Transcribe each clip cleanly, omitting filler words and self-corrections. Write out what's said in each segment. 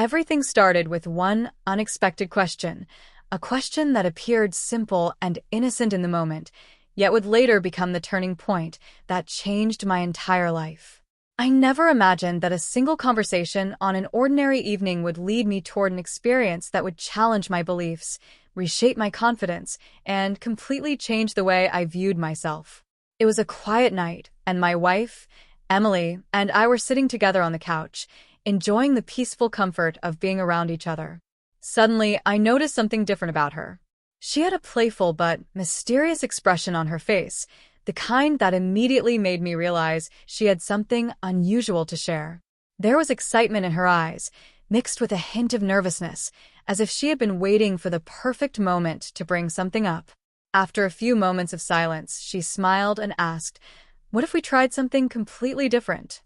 Everything started with one unexpected question, a question that appeared simple and innocent in the moment, yet would later become the turning point that changed my entire life. I never imagined that a single conversation on an ordinary evening would lead me toward an experience that would challenge my beliefs, reshape my confidence, and completely change the way I viewed myself. It was a quiet night, and my wife, Emily, and I were sitting together on the couch, enjoying the peaceful comfort of being around each other. Suddenly, I noticed something different about her. She had a playful but mysterious expression on her face, the kind that immediately made me realize she had something unusual to share. There was excitement in her eyes, mixed with a hint of nervousness, as if she had been waiting for the perfect moment to bring something up. After a few moments of silence, she smiled and asked, "What if we tried something completely different?"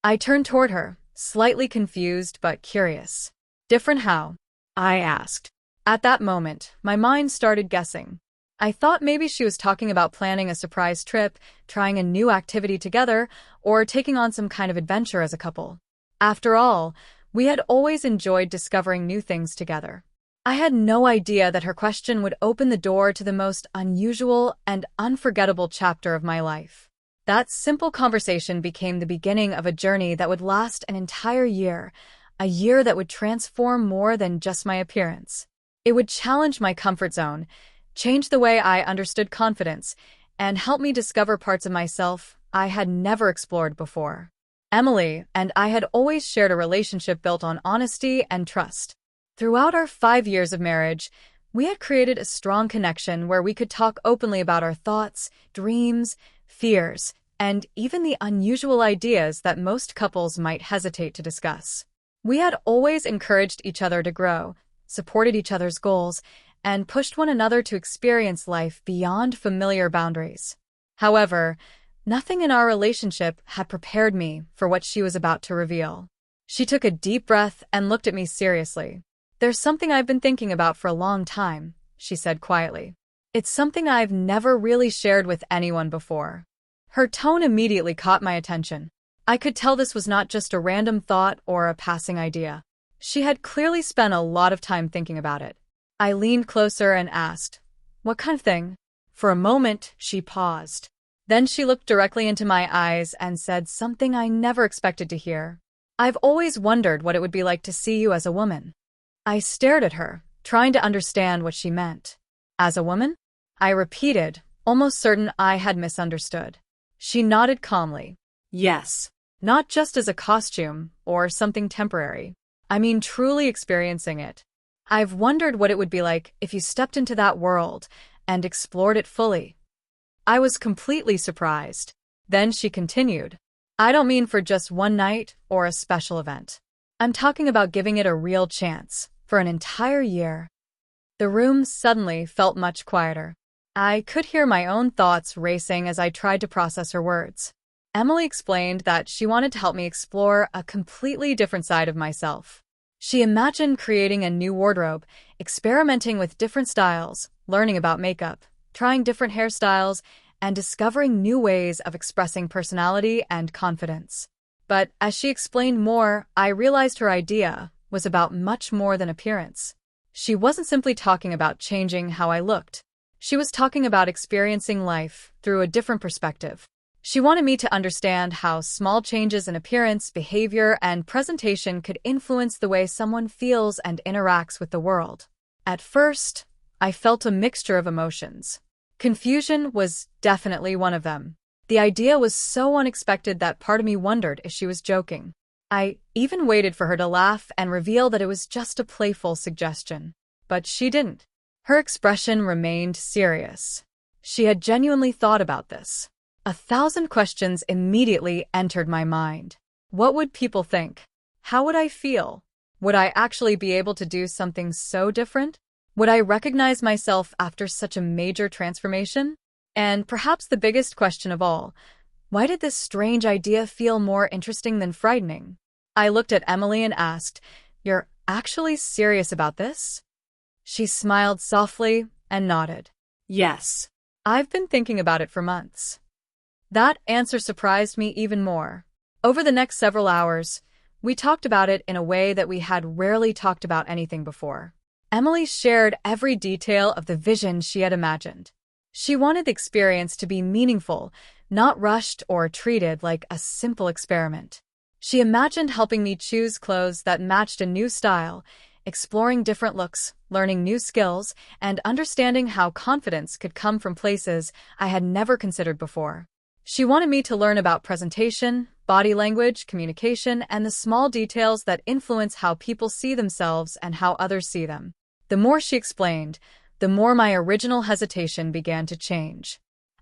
I turned toward her, slightly confused but curious. "Different how?" I asked. At that moment, my mind started guessing. I thought maybe she was talking about planning a surprise trip, trying a new activity together, or taking on some kind of adventure as a couple. After all, we had always enjoyed discovering new things together. I had no idea that her question would open the door to the most unusual and unforgettable chapter of my life. That simple conversation became the beginning of a journey that would last an entire year, a year that would transform more than just my appearance. It would challenge my comfort zone, change the way I understood confidence, and help me discover parts of myself I had never explored before. Emily and I had always shared a relationship built on honesty and trust. Throughout our 5 years of marriage, we had created a strong connection where we could talk openly about our thoughts, dreams, fears, and even the unusual ideas that most couples might hesitate to discuss. We had always encouraged each other to grow, supported each other's goals, and pushed one another to experience life beyond familiar boundaries. However, nothing in our relationship had prepared me for what she was about to reveal. She took a deep breath and looked at me seriously. "There's something I've been thinking about for a long time," she said quietly. "It's something I've never really shared with anyone before." Her tone immediately caught my attention. I could tell this was not just a random thought or a passing idea. She had clearly spent a lot of time thinking about it. I leaned closer and asked, "What kind of thing?" For a moment, she paused. Then she looked directly into my eyes and said something I never expected to hear. "I've always wondered what it would be like to see you as a woman." I stared at her, trying to understand what she meant. "As a woman?" I repeated, almost certain I had misunderstood. She nodded calmly. "Yes, not just as a costume or something temporary. I mean truly experiencing it. I've wondered what it would be like if you stepped into that world and explored it fully." I was completely surprised. Then she continued, "I don't mean for just one night or a special event. I'm talking about giving it a real chance, for an entire year." The room suddenly felt much quieter. I could hear my own thoughts racing as I tried to process her words. Emily explained that she wanted to help me explore a completely different side of myself. She imagined creating a new wardrobe, experimenting with different styles, learning about makeup, trying different hairstyles, and discovering new ways of expressing personality and confidence. But as she explained more, I realized her idea was about much more than appearance. She wasn't simply talking about changing how I looked. She was talking about experiencing life through a different perspective. She wanted me to understand how small changes in appearance, behavior, and presentation could influence the way someone feels and interacts with the world. At first, I felt a mixture of emotions. Confusion was definitely one of them. The idea was so unexpected that part of me wondered if she was joking. I even waited for her to laugh and reveal that it was just a playful suggestion. But she didn't. Her expression remained serious. She had genuinely thought about this. 1,000 questions immediately entered my mind. What would people think? How would I feel? Would I actually be able to do something so different? Would I recognize myself after such a major transformation? And perhaps the biggest question of all, why did this strange idea feel more interesting than frightening? I looked at Emily and asked, "You're actually serious about this?" She smiled softly and nodded. "Yes. I've been thinking about it for months." That answer surprised me even more. Over the next several hours, We talked about it in a way that we had rarely talked about anything before. Emily shared every detail of the vision she had imagined. She wanted the experience to be meaningful, not rushed or treated like a simple experiment. She imagined helping me choose clothes that matched a new style, exploring different looks, learning new skills, and understanding how confidence could come from places I had never considered before. She wanted me to learn about presentation, body language, communication, and the small details that influence how people see themselves and how others see them. The more she explained, the more my original hesitation began to change.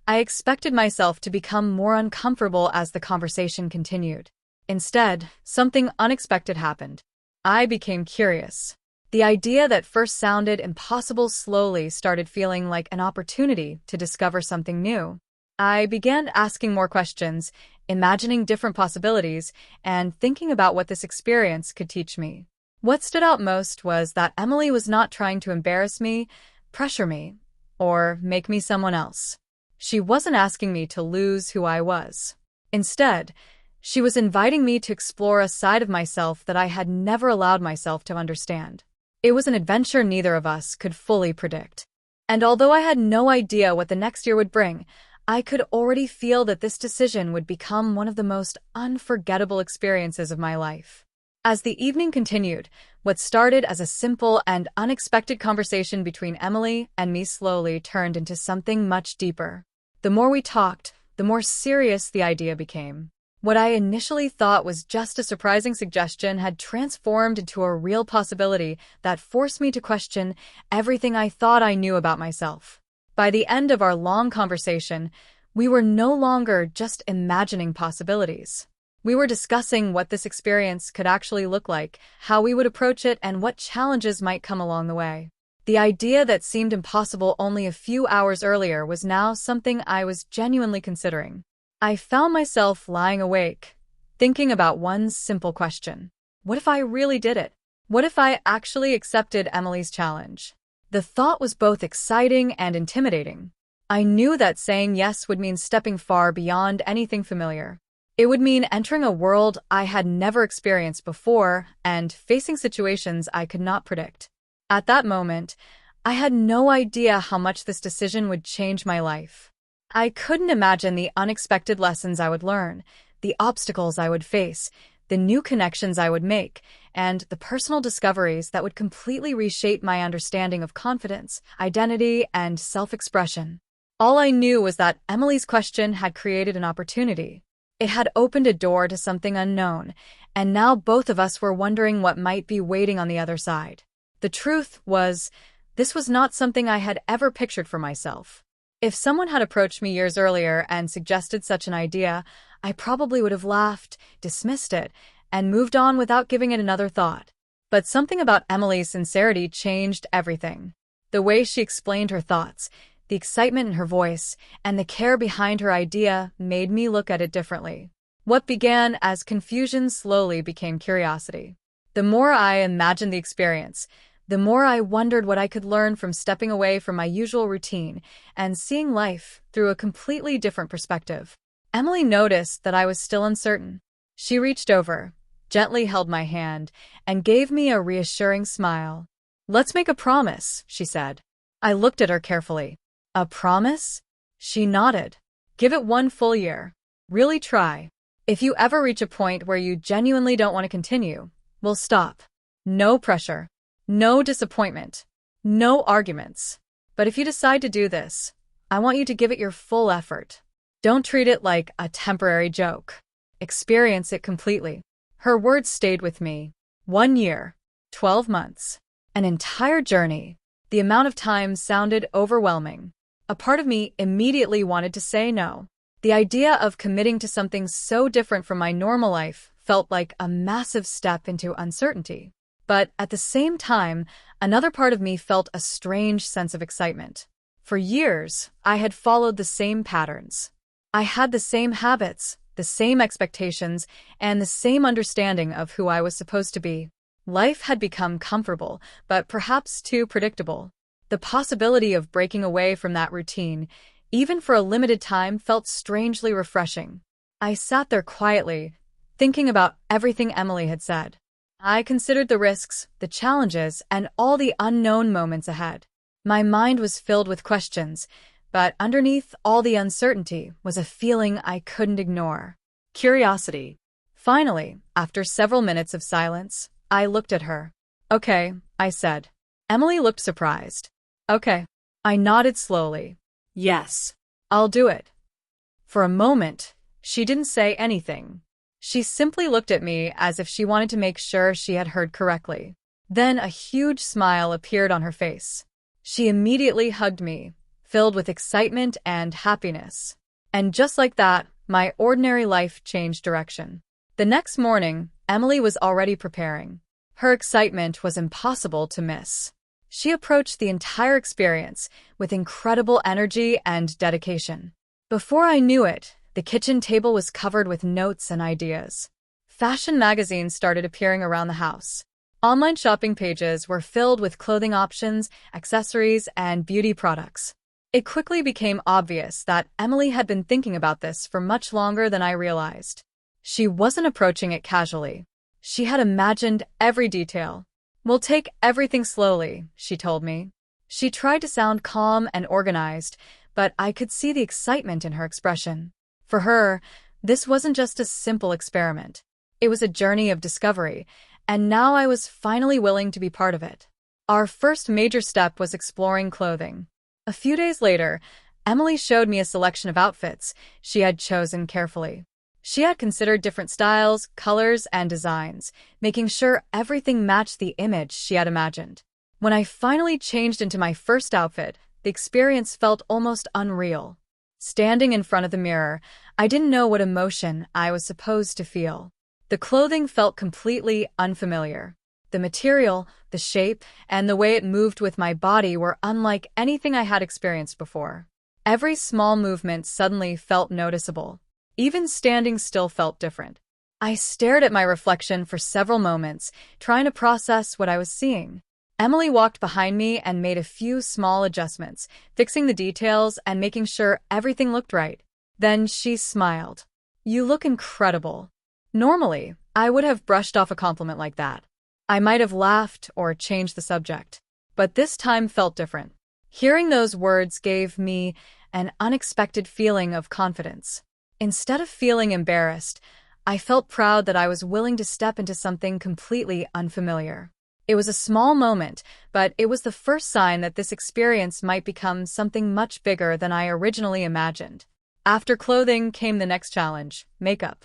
I expected myself to become more uncomfortable as the conversation continued. Instead, something unexpected happened. I became curious. The idea that first sounded impossible slowly started feeling like an opportunity to discover something new. I began asking more questions, imagining different possibilities, and thinking about what this experience could teach me. What stood out most was that Emily was not trying to embarrass me, pressure me, or make me someone else. She wasn't asking me to lose who I was. Instead, she was inviting me to explore a side of myself that I had never allowed myself to understand. It was an adventure neither of us could fully predict. And although I had no idea what the next year would bring, I could already feel that this decision would become one of the most unforgettable experiences of my life. As the evening continued, what started as a simple and unexpected conversation between Emily and me slowly turned into something much deeper. The more we talked, the more serious the idea became. What I initially thought was just a surprising suggestion had transformed into a real possibility that forced me to question everything I thought I knew about myself. By the end of our long conversation, we were no longer just imagining possibilities. We were discussing what this experience could actually look like, how we would approach it, and what challenges might come along the way. The idea that seemed impossible only a few hours earlier was now something I was genuinely considering. I found myself lying awake, thinking about one simple question. What if I really did it? What if I actually accepted Emily's challenge? The thought was both exciting and intimidating. I knew that saying yes would mean stepping far beyond anything familiar. It would mean entering a world I had never experienced before and facing situations I could not predict. At that moment, I had no idea how much this decision would change my life. I couldn't imagine the unexpected lessons I would learn, the obstacles I would face, the new connections I would make, and the personal discoveries that would completely reshape my understanding of confidence, identity, and self-expression. All I knew was that Emily's question had created an opportunity. It had opened a door to something unknown, and now both of us were wondering what might be waiting on the other side. The truth was, this was not something I had ever pictured for myself. If someone had approached me years earlier and suggested such an idea, I probably would have laughed, dismissed it, and moved on without giving it another thought. But something about Emily's sincerity changed everything. The way she explained her thoughts, the excitement in her voice, and the care behind her idea made me look at it differently. What began as confusion slowly became curiosity. The more I imagined the experience, the more I wondered what I could learn from stepping away from my usual routine and seeing life through a completely different perspective. Emily noticed that I was still uncertain. She reached over, gently held my hand, and gave me a reassuring smile. "Let's make a promise," she said. I looked at her carefully. "A promise?" She nodded. "Give it 1 full year. Really try. If you ever reach a point where you genuinely don't want to continue, we'll stop. No pressure. No disappointment. No arguments. But if you decide to do this, I want you to give it your full effort. Don't treat it like a temporary joke. Experience it completely." Her words stayed with me. 1 year. 12 months. An entire journey. The amount of time sounded overwhelming. A part of me immediately wanted to say no. The idea of committing to something so different from my normal life felt like a massive step into uncertainty. But at the same time, another part of me felt a strange sense of excitement. For years, I had followed the same patterns. I had the same habits, the same expectations, and the same understanding of who I was supposed to be. Life had become comfortable, but perhaps too predictable. The possibility of breaking away from that routine, even for a limited time, felt strangely refreshing. I sat there quietly, thinking about everything Emily had said. I considered the risks, the challenges, and all the unknown moments ahead. My mind was filled with questions, but underneath all the uncertainty was a feeling I couldn't ignore. Curiosity. Finally, after several minutes of silence, I looked at her. "Okay," I said. Emily looked surprised. "Okay." I nodded slowly. "Yes, I'll do it." For a moment, she didn't say anything. She simply looked at me as if she wanted to make sure she had heard correctly. Then a huge smile appeared on her face. She immediately hugged me, filled with excitement and happiness. And just like that, my ordinary life changed direction. The next morning, Emily was already preparing. Her excitement was impossible to miss. She approached the entire experience with incredible energy and dedication. Before I knew it, the kitchen table was covered with notes and ideas. Fashion magazines started appearing around the house. Online shopping pages were filled with clothing options, accessories, and beauty products. It quickly became obvious that Emily had been thinking about this for much longer than I realized. She wasn't approaching it casually. She had imagined every detail. "We'll take everything slowly," she told me. She tried to sound calm and organized, but I could see the excitement in her expression. For her, this wasn't just a simple experiment. It was a journey of discovery, and now I was finally willing to be part of it. Our first major step was exploring clothing. A few days later, Emily showed me a selection of outfits she had chosen carefully. She had considered different styles, colors, and designs, making sure everything matched the image she had imagined. When I finally changed into my first outfit, the experience felt almost unreal. Standing in front of the mirror, I didn't know what emotion I was supposed to feel. The clothing felt completely unfamiliar. The material, the shape, and the way it moved with my body were unlike anything I had experienced before. Every small movement suddenly felt noticeable. Even standing still felt different. I stared at my reflection for several moments, trying to process what I was seeing. Emily walked behind me and made a few small adjustments, fixing the details and making sure everything looked right. Then she smiled. "You look incredible." Normally, I would have brushed off a compliment like that. I might have laughed or changed the subject, but this time felt different. Hearing those words gave me an unexpected feeling of confidence. Instead of feeling embarrassed, I felt proud that I was willing to step into something completely unfamiliar. It was a small moment, but it was the first sign that this experience might become something much bigger than I originally imagined. After clothing came the next challenge, makeup.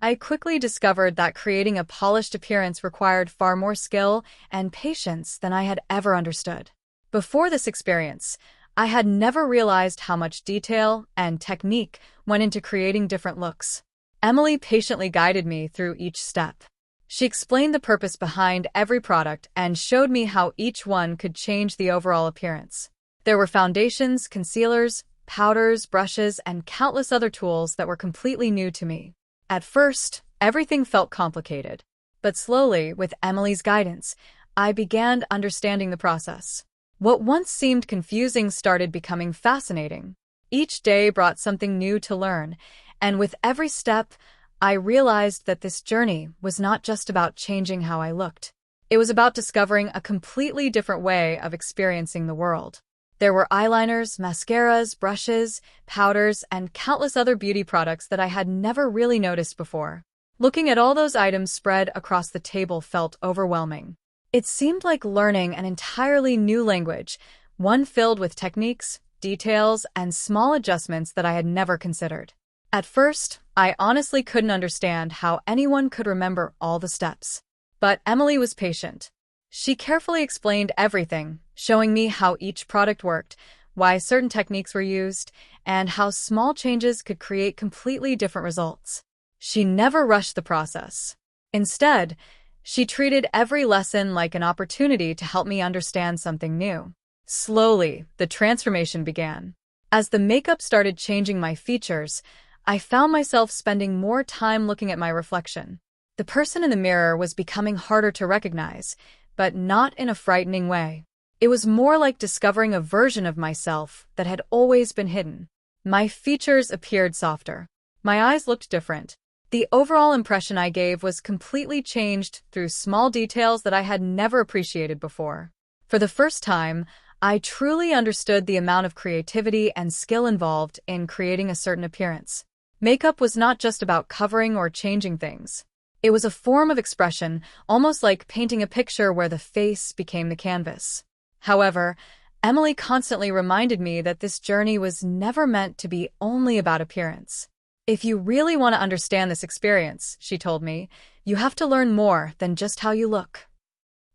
I quickly discovered that creating a polished appearance required far more skill and patience than I had ever understood. Before this experience, I had never realized how much detail and technique went into creating different looks. Emily patiently guided me through each step. She explained the purpose behind every product and showed me how each one could change the overall appearance. There were foundations, concealers, powders, brushes, and countless other tools that were completely new to me. At first, everything felt complicated, but slowly, with Emily's guidance, I began understanding the process. What once seemed confusing started becoming fascinating. Each day brought something new to learn, and with every step, I realized that this journey was not just about changing how I looked. It was about discovering a completely different way of experiencing the world. There were eyeliners, mascaras, brushes, powders, and countless other beauty products that I had never really noticed before. Looking at all those items spread across the table felt overwhelming. It seemed like learning an entirely new language, one filled with techniques, details, and small adjustments that I had never considered. At first, I honestly couldn't understand how anyone could remember all the steps. But Emily was patient. She carefully explained everything, showing me how each product worked, why certain techniques were used, and how small changes could create completely different results. She never rushed the process. Instead, she treated every lesson like an opportunity to help me understand something new. Slowly, the transformation began. As the makeup started changing my features, I found myself spending more time looking at my reflection. The person in the mirror was becoming harder to recognize, but not in a frightening way. It was more like discovering a version of myself that had always been hidden. My features appeared softer. My eyes looked different. The overall impression I gave was completely changed through small details that I had never appreciated before. For the first time, I truly understood the amount of creativity and skill involved in creating a certain appearance. Makeup was not just about covering or changing things. It was a form of expression, almost like painting a picture where the face became the canvas. However, Emily constantly reminded me that this journey was never meant to be only about appearance. If you really want to understand this experience, she told me, you have to learn more than just how you look.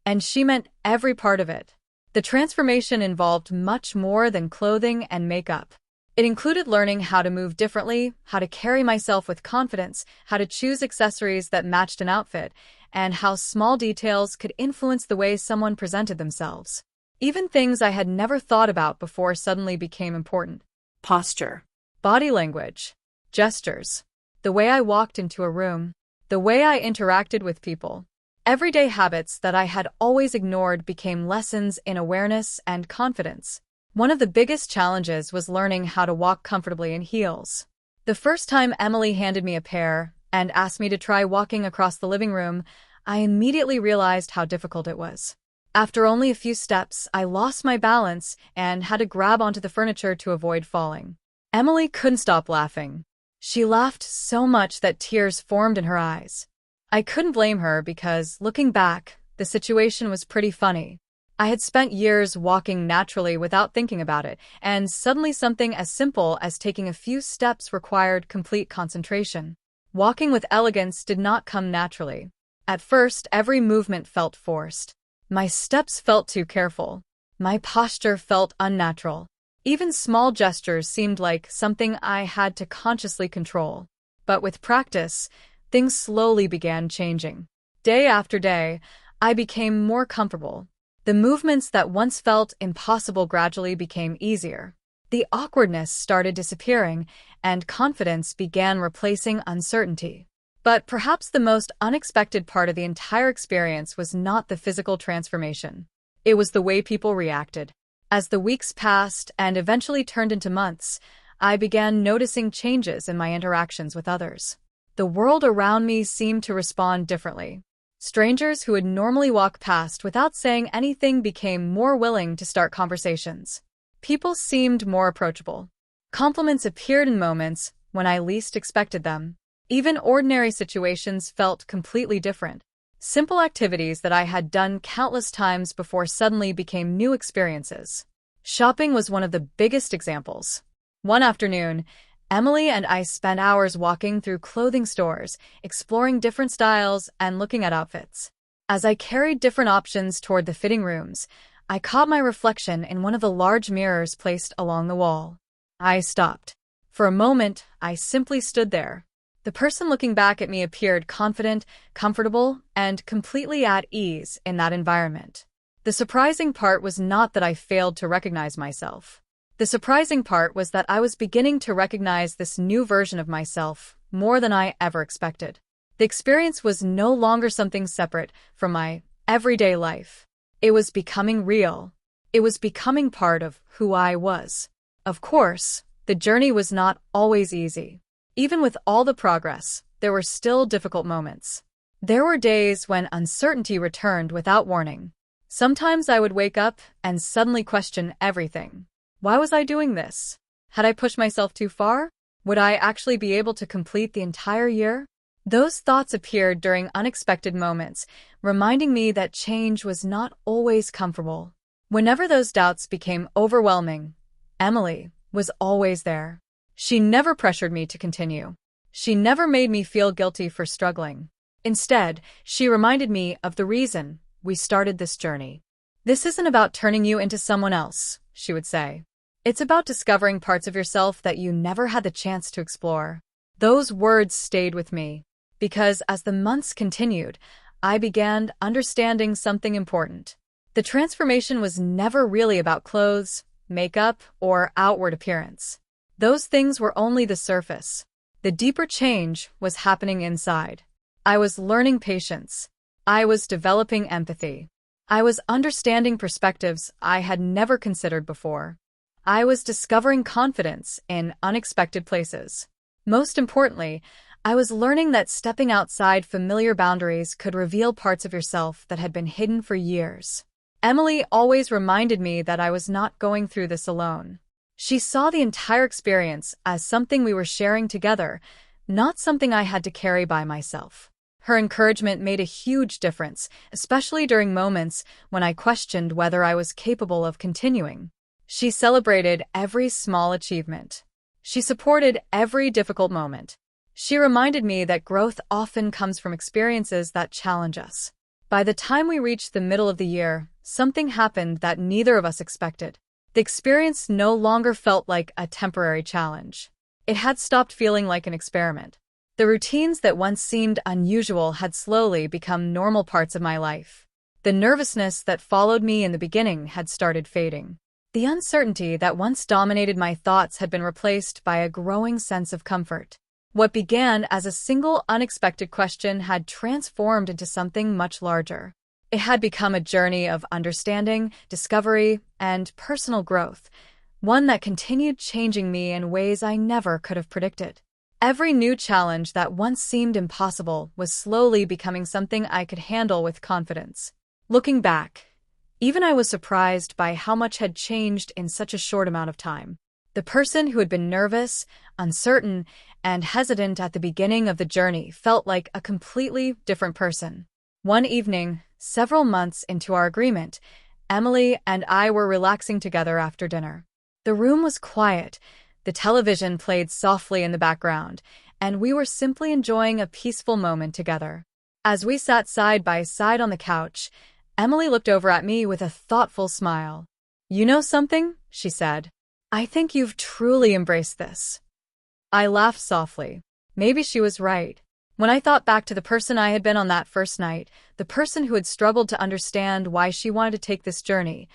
And she meant every part of it. The transformation involved much more than clothing and makeup. It included learning how to move differently, how to carry myself with confidence, how to choose accessories that matched an outfit, and how small details could influence the way someone presented themselves. Even things I had never thought about before suddenly became important. Posture. Body language. Gestures. The way I walked into a room. The way I interacted with people. Everyday habits that I had always ignored became lessons in awareness and confidence. One of the biggest challenges was learning how to walk comfortably in heels. The first time Emily handed me a pair and asked me to try walking across the living room, I immediately realized how difficult it was. After only a few steps, I lost my balance and had to grab onto the furniture to avoid falling. Emily couldn't stop laughing. She laughed so much that tears formed in her eyes. I couldn't blame her because, looking back, the situation was pretty funny. I had spent years walking naturally without thinking about it, and suddenly something as simple as taking a few steps required complete concentration. Walking with elegance did not come naturally. At first, every movement felt forced. My steps felt too careful. My posture felt unnatural. Even small gestures seemed like something I had to consciously control. But with practice, things slowly began changing. Day after day, I became more comfortable. The movements that once felt impossible gradually became easier. The awkwardness started disappearing, and confidence began replacing uncertainty. But perhaps the most unexpected part of the entire experience was not the physical transformation. It was the way people reacted. As the weeks passed and eventually turned into months, I began noticing changes in my interactions with others. The world around me seemed to respond differently. Strangers who would normally walk past without saying anything became more willing to start conversations. People seemed more approachable. Compliments appeared in moments when I least expected them. Even ordinary situations felt completely different. Simple activities that I had done countless times before suddenly became new experiences. Shopping was one of the biggest examples. One afternoon, Emily and I spent hours walking through clothing stores, exploring different styles and looking at outfits. As I carried different options toward the fitting rooms, I caught my reflection in one of the large mirrors placed along the wall. I stopped. For a moment, I simply stood there. The person looking back at me appeared confident, comfortable, and completely at ease in that environment. The surprising part was not that I failed to recognize myself. The surprising part was that I was beginning to recognize this new version of myself more than I ever expected. The experience was no longer something separate from my everyday life. It was becoming real. It was becoming part of who I was. Of course, the journey was not always easy. Even with all the progress, there were still difficult moments. There were days when uncertainty returned without warning. Sometimes I would wake up and suddenly question everything. Why was I doing this? Had I pushed myself too far? Would I actually be able to complete the entire year? Those thoughts appeared during unexpected moments, reminding me that change was not always comfortable. Whenever those doubts became overwhelming, Emily was always there. She never pressured me to continue. She never made me feel guilty for struggling. Instead, she reminded me of the reason we started this journey. This isn't about turning you into someone else, she would say. It's about discovering parts of yourself that you never had the chance to explore. Those words stayed with me, because as the months continued, I began understanding something important. The transformation was never really about clothes, makeup, or outward appearance. Those things were only the surface. The deeper change was happening inside. I was learning patience. I was developing empathy. I was understanding perspectives I had never considered before. I was discovering confidence in unexpected places. Most importantly, I was learning that stepping outside familiar boundaries could reveal parts of yourself that had been hidden for years. Emily always reminded me that I was not going through this alone. She saw the entire experience as something we were sharing together, not something I had to carry by myself. Her encouragement made a huge difference, especially during moments when I questioned whether I was capable of continuing. She celebrated every small achievement. She supported every difficult moment. She reminded me that growth often comes from experiences that challenge us. By the time we reached the middle of the year, something happened that neither of us expected. The experience no longer felt like a temporary challenge. It had stopped feeling like an experiment. The routines that once seemed unusual had slowly become normal parts of my life. The nervousness that followed me in the beginning had started fading. The uncertainty that once dominated my thoughts had been replaced by a growing sense of comfort. What began as a single unexpected question had transformed into something much larger. It had become a journey of understanding, discovery, and personal growth, one that continued changing me in ways I never could have predicted. Every new challenge that once seemed impossible was slowly becoming something I could handle with confidence. Looking back, even I was surprised by how much had changed in such a short amount of time. The person who had been nervous, uncertain, and hesitant at the beginning of the journey felt like a completely different person. One evening, several months into our agreement, Emily and I were relaxing together after dinner. The room was quiet, the television played softly in the background, and we were simply enjoying a peaceful moment together. As we sat side by side on the couch, Emily looked over at me with a thoughtful smile. "You know something?" she said. "I think you've truly embraced this." I laughed softly. Maybe she was right. When I thought back to the person I had been on that first night, the person who had struggled to understand why she wanted to take this journey,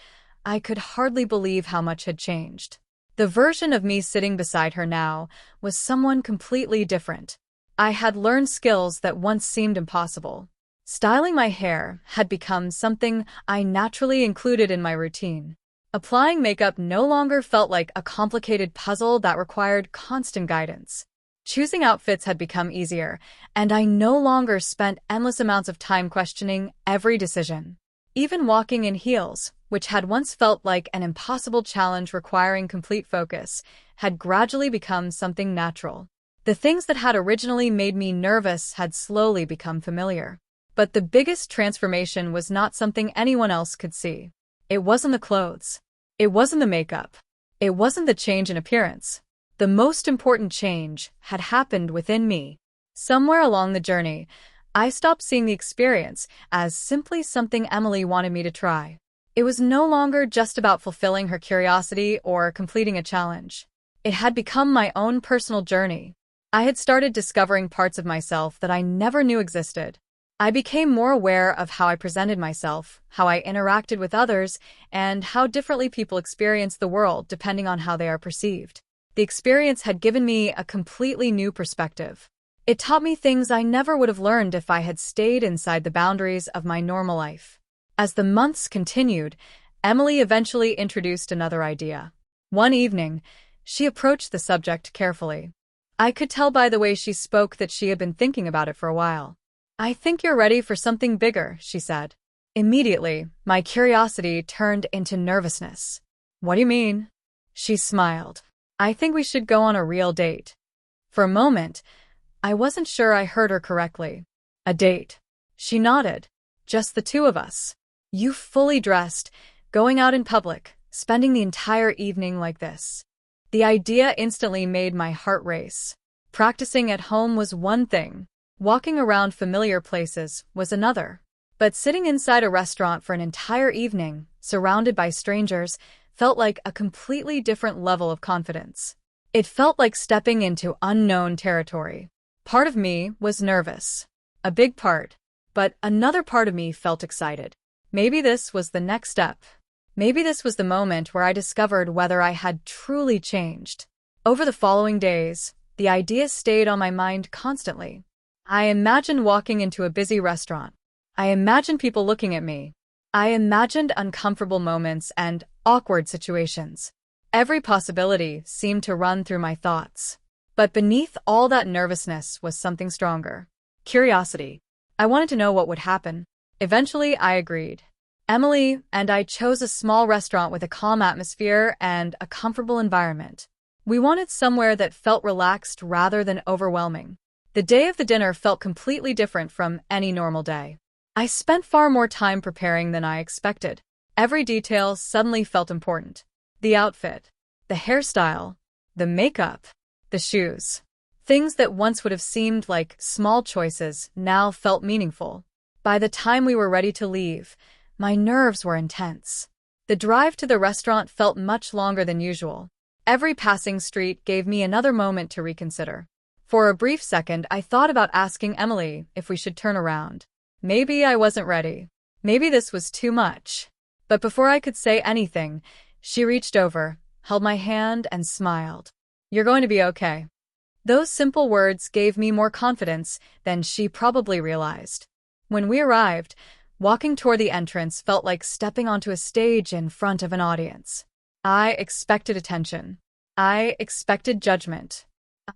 I could hardly believe how much had changed. The version of me sitting beside her now was someone completely different. I had learned skills that once seemed impossible. Styling my hair had become something I naturally included in my routine. Applying makeup no longer felt like a complicated puzzle that required constant guidance. Choosing outfits had become easier, and I no longer spent endless amounts of time questioning every decision. Even walking in heels, which had once felt like an impossible challenge requiring complete focus, had gradually become something natural. The things that had originally made me nervous had slowly become familiar. But the biggest transformation was not something anyone else could see. It wasn't the clothes. It wasn't the makeup. It wasn't the change in appearance. The most important change had happened within me. Somewhere along the journey, I stopped seeing the experience as simply something Emily wanted me to try. It was no longer just about fulfilling her curiosity or completing a challenge. It had become my own personal journey. I had started discovering parts of myself that I never knew existed. I became more aware of how I presented myself, how I interacted with others, and how differently people experience the world depending on how they are perceived. The experience had given me a completely new perspective. It taught me things I never would have learned if I had stayed inside the boundaries of my normal life. As the months continued, Emily eventually introduced another idea. One evening, she approached the subject carefully. I could tell by the way she spoke that she had been thinking about it for a while. "I think you're ready for something bigger," she said. Immediately, my curiosity turned into nervousness. "What do you mean?" She smiled. "I think we should go on a real date." For a moment, I wasn't sure I heard her correctly. "A date?" She nodded. "Just the two of us. You fully dressed, going out in public, spending the entire evening like this." The idea instantly made my heart race. Practicing at home was one thing. Walking around familiar places was another. But sitting inside a restaurant for an entire evening, surrounded by strangers, felt like a completely different level of confidence. It felt like stepping into unknown territory. Part of me was nervous. A big part. But another part of me felt excited. Maybe this was the next step. Maybe this was the moment where I discovered whether I had truly changed. Over the following days, the idea stayed on my mind constantly. I imagined walking into a busy restaurant. I imagined people looking at me. I imagined uncomfortable moments and awkward situations. Every possibility seemed to run through my thoughts. But beneath all that nervousness was something stronger. Curiosity. I wanted to know what would happen. Eventually, I agreed. Emily and I chose a small restaurant with a calm atmosphere and a comfortable environment. We wanted somewhere that felt relaxed rather than overwhelming. The day of the dinner felt completely different from any normal day. I spent far more time preparing than I expected. Every detail suddenly felt important. The outfit, the hairstyle, the makeup, the shoes. Things that once would have seemed like small choices now felt meaningful. By the time we were ready to leave, my nerves were intense. The drive to the restaurant felt much longer than usual. Every passing street gave me another moment to reconsider. For a brief second, I thought about asking Emily if we should turn around. Maybe I wasn't ready. Maybe this was too much. But before I could say anything, she reached over, held my hand, and smiled. "You're going to be okay." Those simple words gave me more confidence than she probably realized. When we arrived, walking toward the entrance felt like stepping onto a stage in front of an audience. I expected attention. I expected judgment.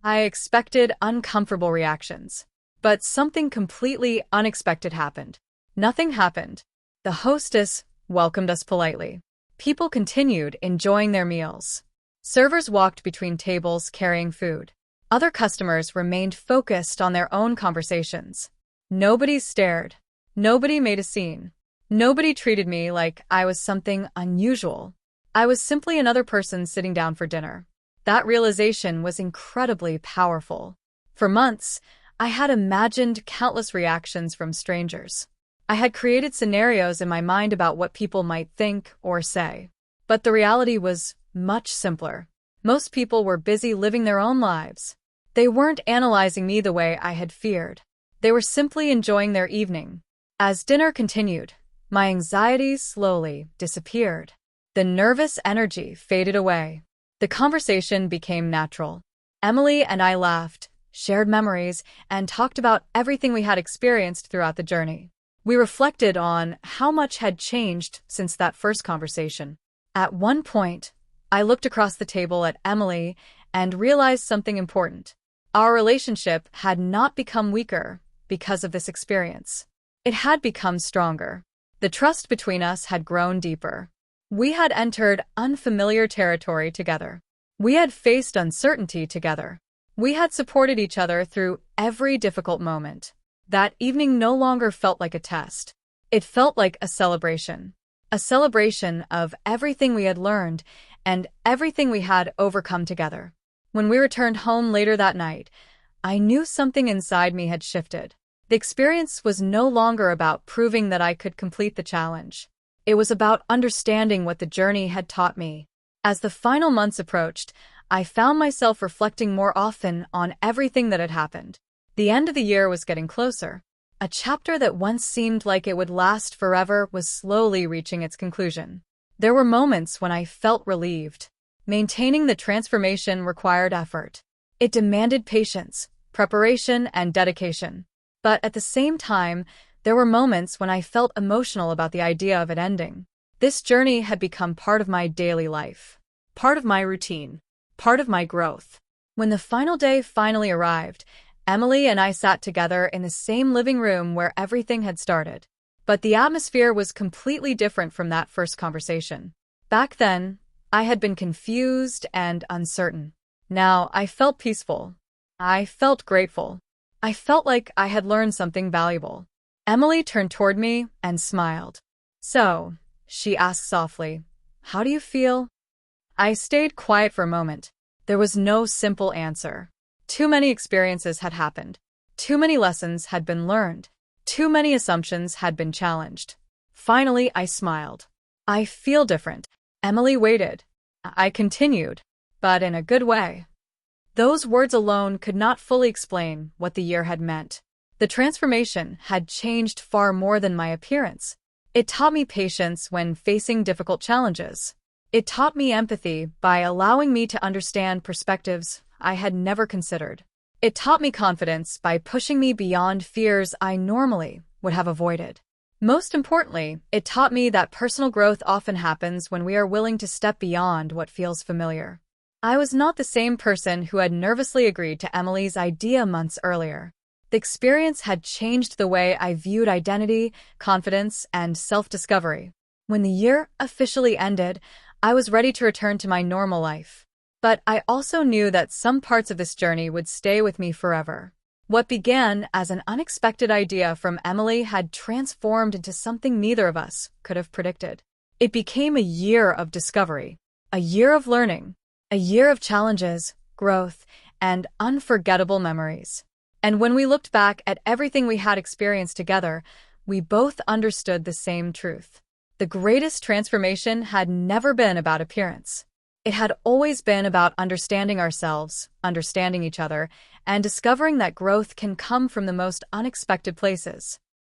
I expected uncomfortable reactions. But something completely unexpected happened. Nothing happened. The hostess welcomed us politely. People continued enjoying their meals. Servers walked between tables carrying food. Other customers remained focused on their own conversations. Nobody stared. Nobody made a scene. Nobody treated me like I was something unusual. I was simply another person sitting down for dinner. That realization was incredibly powerful. For months, I had imagined countless reactions from strangers. I had created scenarios in my mind about what people might think or say. But the reality was much simpler. Most people were busy living their own lives. They weren't analyzing me the way I had feared. They were simply enjoying their evening. As dinner continued, my anxiety slowly disappeared. The nervous energy faded away. The conversation became natural. Emily and I laughed, shared memories, and talked about everything we had experienced throughout the journey. We reflected on how much had changed since that first conversation. At one point, I looked across the table at Emily and realized something important. Our relationship had not become weaker because of this experience. It had become stronger. The trust between us had grown deeper. We had entered unfamiliar territory together. We had faced uncertainty together. We had supported each other through every difficult moment. That evening no longer felt like a test. It felt like a celebration. A celebration of everything we had learned and everything we had overcome together. When we returned home later that night, I knew something inside me had shifted. The experience was no longer about proving that I could complete the challenge. It was about understanding what the journey had taught me. As the final months approached, I found myself reflecting more often on everything that had happened. The end of the year was getting closer. A chapter that once seemed like it would last forever was slowly reaching its conclusion. There were moments when I felt relieved. Maintaining the transformation required effort. It demanded patience, preparation, and dedication. But at the same time, there were moments when I felt emotional about the idea of it ending. This journey had become part of my daily life, part of my routine, part of my growth. When the final day finally arrived, Emily and I sat together in the same living room where everything had started. But the atmosphere was completely different from that first conversation. Back then, I had been confused and uncertain. Now, I felt peaceful. I felt grateful. I felt like I had learned something valuable. Emily turned toward me and smiled. "So," she asked softly, "how do you feel?" I stayed quiet for a moment. There was no simple answer. Too many experiences had happened. Too many lessons had been learned. Too many assumptions had been challenged. Finally, I smiled. "I feel different." Emily waited. I continued, but in a good way. Those words alone could not fully explain what the year had meant. The transformation had changed far more than my appearance. It taught me patience when facing difficult challenges. It taught me empathy by allowing me to understand perspectives I had never considered. It taught me confidence by pushing me beyond fears I normally would have avoided. Most importantly, it taught me that personal growth often happens when we are willing to step beyond what feels familiar. I was not the same person who had nervously agreed to Emily's idea months earlier. The experience had changed the way I viewed identity, confidence, and self-discovery. When the year officially ended, I was ready to return to my normal life. But I also knew that some parts of this journey would stay with me forever. What began as an unexpected idea from Emily had transformed into something neither of us could have predicted. It became a year of discovery, a year of learning, a year of challenges, growth, and unforgettable memories. And when we looked back at everything we had experienced together, we both understood the same truth. The greatest transformation had never been about appearance. It had always been about understanding ourselves, understanding each other, and discovering that growth can come from the most unexpected places.